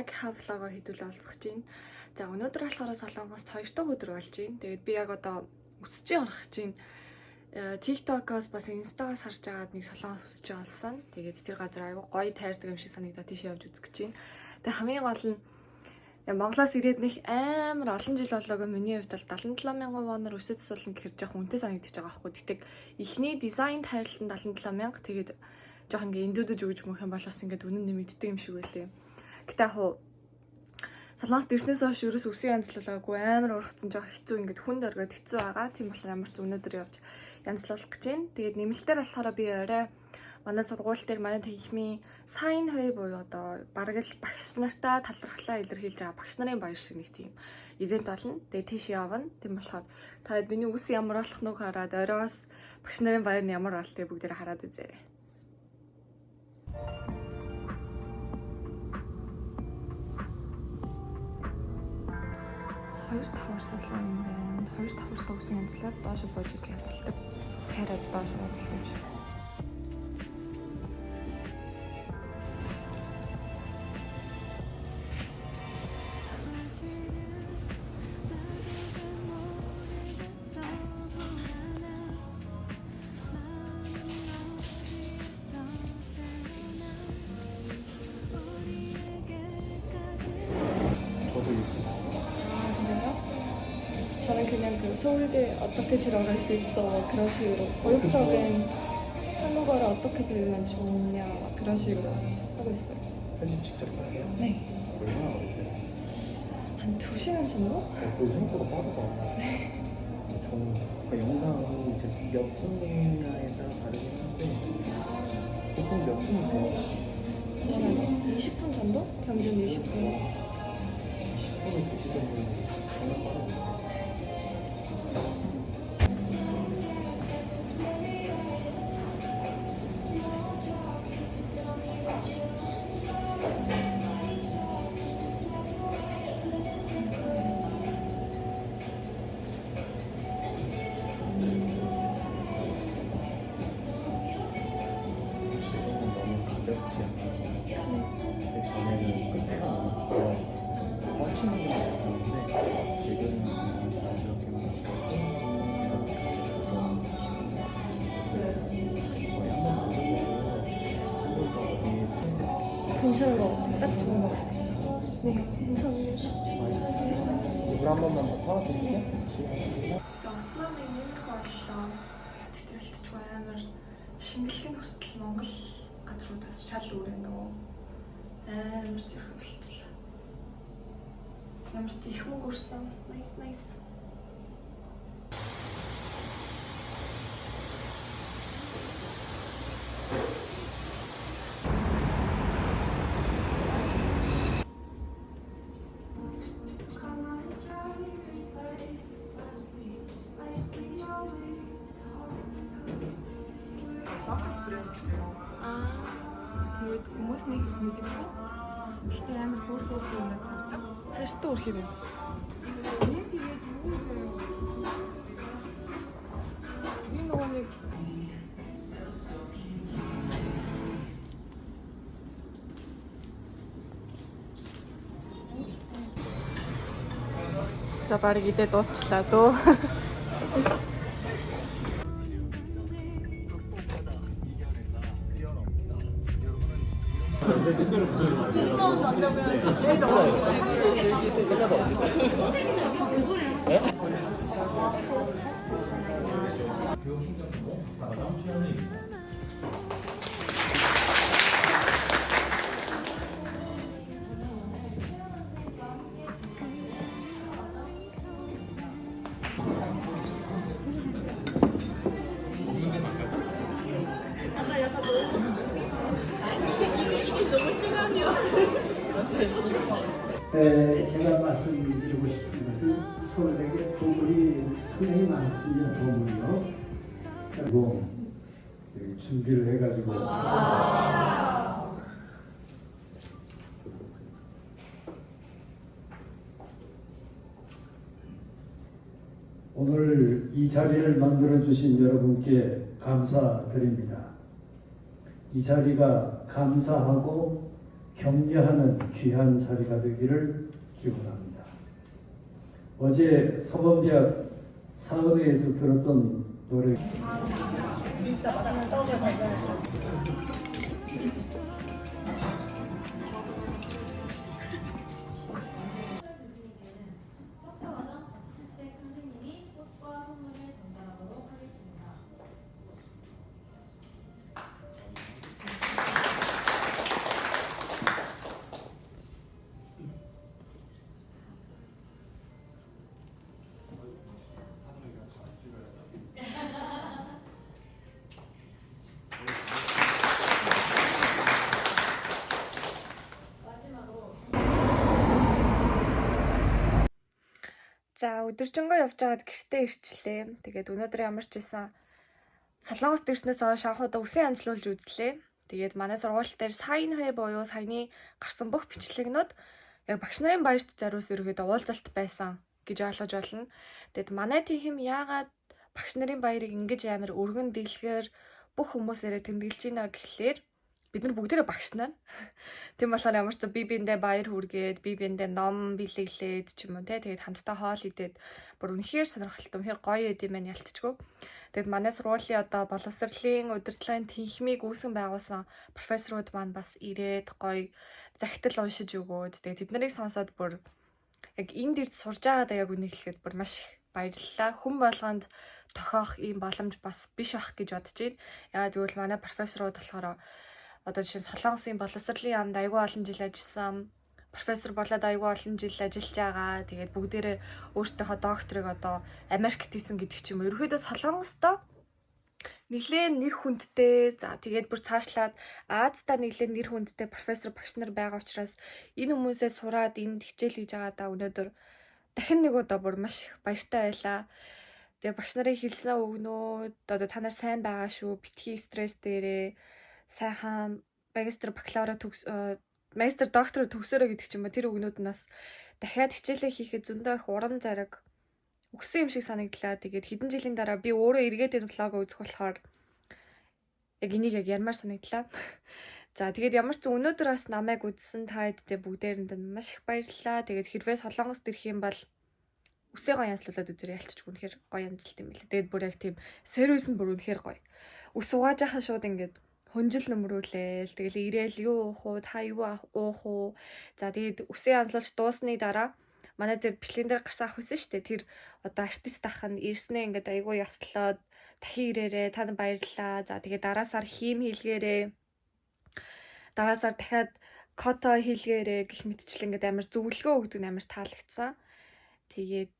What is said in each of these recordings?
Лагийнхаа влогоор хэдүүл олцох чинь. За өнөөдөр болохоор Солонгост 2 дахь өдөр болж байна. Тэгээд би яг одоо өсөж орох чинь TikTok-оос бас Insta-гаас харж агаад нэг Солонгос өсөж олсон. Тэгээд тэр газар аягүй гоё тайрдаг юм шиг санагдаад тийш явж үзэх гэж байна. Тэгээд хамгийн гол нь Монголоос ирээд нэг амар олон жил болоог миний хувьд бол 77,000 воноор өсөж суулна гэхээр жоохон үнэтэй санагдаж байгаа байхгүй. Тэгтээ эхний дизайн тайрлан 77,000 тэгээд жоохон ингээ эндүүдэж өгч мөх юм бол бас ингээ үнэн нэмэгддэг юм шиг байлээ. Гэтэ яг хуу Солонгост ирснээс хойш ерөөс үсгийн янзлуулаагүй амар ургацсан жоохон хэцүү ингээд хүнд оргоод хэцүү байгаа. Тийм болохоор ямар ч өнөөдөр явж янзлуулах гэж байна. Тэгээд нэмэлтээр болохоор би орой манай сургууль дээр манай техникийн сайн хой буюу одоо бараг л багш нартаа талархлаа илэрхийлж байгаа багш нарын баяр шиг нэг тийм ивент болно. Тэгээд тийш явна. Тийм болохоор та миний үс ямар болох нүг хараад оройос багш нарын баяр нь ямар болтыг бүгдээр хараад үзээрэй. Хоёр давхар салаа юм байна. Хоёр давхар төгсөн янзлаад доош бож иж янзлдаг. Хараад доош янзлдаг юм шиг. 저는 그냥 그 서울대 어떻게 들어갈 수 있어 그런 식으로 고육적인 한국어를 어떻게 배우면 좋냐 그런 식으로 하고 있어요. 편집 직접 하세요? 네. 얼마나 걸리세요? 한 2시간 정도? 그 생각보다 빠르다. 네. 저는 그 영상이 이제 몇 분이냐에 따라 다르긴 한데 보통 몇 분이세요? 저는 20분 정도? 평균 20분. 10분을 보시면 정말 빠르네요. 지금은 너무 가볍지 않아서 그 전에는 끝에가 너무 가벼워서 뻗치는 게 없었는데 지금은 너무 자연스럽게만 가볍고 이렇게 가볍고 됐어요. 거의 한번 만져보고 한번더 어디 괜찮은 것 같아요. 딱 좋은 것 같아요. 네, 감사합니다. 이불 한 번만 더 털어드릴게요. Ослоны нэг боллоо. Тэтгэлт ч амар шингэлгийн хүртэл Монгол газруудаас шал өөр нөгөө амар зэрэг болчихлоо. Ямар ч их мөнгө өрсөн. Nice. Тэгээд хүмүүс нэг мэдчихгүй. Гэтэ амар фото юм цаатаа. Хайртай үрхий байна. Би нөгөө нэг За барыг идээ дуусчлаа дөө. 제가 말씀드리고 싶은 것은 서울에게 보물이 상당히 많습니다. 보물이요. 그리고 준비를 해가지고 오늘 이 자리를 만들어주신 여러분께 감사드립니다. 이 자리가 감사하고 격려하는 귀한 자리가 되기를 기원합니다. 어제 서범대학 사은회에서 들었던 노래 진짜 맛있는 떡을 발견했어요. 교수님께는 석사과정 박치책 선생님이 꽃과 선물을 전달하도록 하겠습니다. 마지막으로 За өдөржингөө явж байгаад гэртээ ирчлээ. Тэгээд өнөөдөр ямар ч байсан Солонгос дэрснээс хойш анхудаа үсэн янзлуулж үзлээ. Тэгээд манай сургууль дээр сайн хэ буюу саяны гарсан бүх бичлэгнүүд яг багш нарын баярт зориулсан ерөөдөө уулзалт байсан гэж ойлгож байна. Тэгээд манай тийм яагаад багш нарын баярыг ингэж амар өргөн дэлгэр бүх хүмүүсээрээ тэмдэглэж байна гэхлээр бид нар бүгдээрээ багш нар. Тийм болохоор ямар ч би биэндээ баяр хүргээд би биэндээ ном бэлэглээд ч юм уу те тэгээд хамтдаа хоол идээд бүр үнэхээр сонирхолтой үнэхээр гоё юм байна ялцчихгүй. Тэгээд манай сургуулийн одоо боловсролын удирдлагын тэнхимийг үүсгэн байгуулсан профессорууд маань бас ирээд гоё захидал уншиж өгөөд тэгээд тэд нарыг сонсоод бүр яг энд ирж сурж байгаадаа яг үнийг хэлэхэд бүр маш их баярлалаа. Хүн болгонд тохиох ийм боломж бас биш ах гэж бодож байна. Яагаад гэвэл манай профессорууд болохоор одоо жишээ нь Солонгосын боловсролын яамд аягүй олон жил ажилласан. Профессор болоод аягүй олон жил ажиллаж байгаа. Тэгээд бүгдээрээ өөрсдийнхөө докторыг одоо Америкт хийсэн гэдэг ч юм уу. Ерөнхийдөө Солонгосдоо нэлээд нэр хүндтэй. За тэгээд бүр цаашлаад Аздаа нэлээд нэр хүндтэй профессор багш нар байгаа учраас энэ хүмүүсээ сураад энд хичээл хийж байгаадаа өнөөдөр дахин нэг удаа бүр маш их баяртай байлаа. Тэгээ багш нарын хэлсэн өгнүүд одоо та нар сайн байгаа шүү. Битгий стресс дээрээ сайхан магистр бакалавра магистр доктор төгсөөрэй гэдэг ч юм уу тэр өгнүүд нас дахиад хичээлээ хийхэд зөндөө их урам зориг өгсөн юм шиг санагдлаа. Тэгээд хэдэн жилийн дараа би өөрөө эргээд энэ влог үзэх болохоор яг энийг яг ярмаар санагдлаа. За тэгээд ямар ч өнөөдөр бас намайг үзсэн та хэдтэй бүгдээрэнд нь маш их баярлалаа. Тэгээд хэрвээ Солонгост ирэх юм бол үсээ гоё янзлуулаад үзэр ялчиж үнэхээр гоё янзлт юм билээ. Тэгээд бүр яг тийм сервис нь бүр үнэхээр гоё. Үс угааж яхаа шууд ингээд хөнжил нөмрүүлээл тэгэл ирээл юу уух уу та юу уух уу. За тэгээд үсээ янзлуулж дуусны дараа манай дээр бичлэгэн дээр гарсан ах байсан шүү дээ. Тэр одоо артист ах нь ирснээ ингээд айгуу яслаад дахин ирээрээ танд баярлалаа. За тэгээд дараасаар хим хийлгээрээ дараасаар дахиад кота хийлгээрээ гэх мэтчлэн ингээд амар зөвлөгөө өгдөг амар таалагдсан. Тэгээд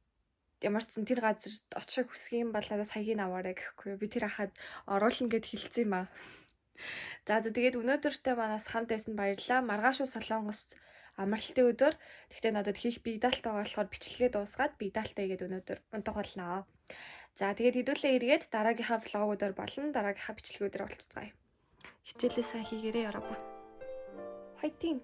ямар ч сан тэр газарт очих хүсэх юм бол надаас хаягийг аваарай гэхгүй. Би тэр ахад оруулна гэд хэлсэн юм аа. За тэгээд өнөөдөртөө манаас хамт байсан баярлалаа. Маргааш Солонгост амралтын өдөр. Тэгтээ надад хийх бие даалт байгаа болохоор бичлэгээ дуусгаад бие даалтаа игээд өнөөдөр унтах болно. За тэгээд хэдүүлээ эргээд дараагийнхаа влогуудаар болон дараагийнхаа бичлэгүүдээр уулзцгаая. Хичээлээ сайн хийгээрэй яраа бүр. Файтинг.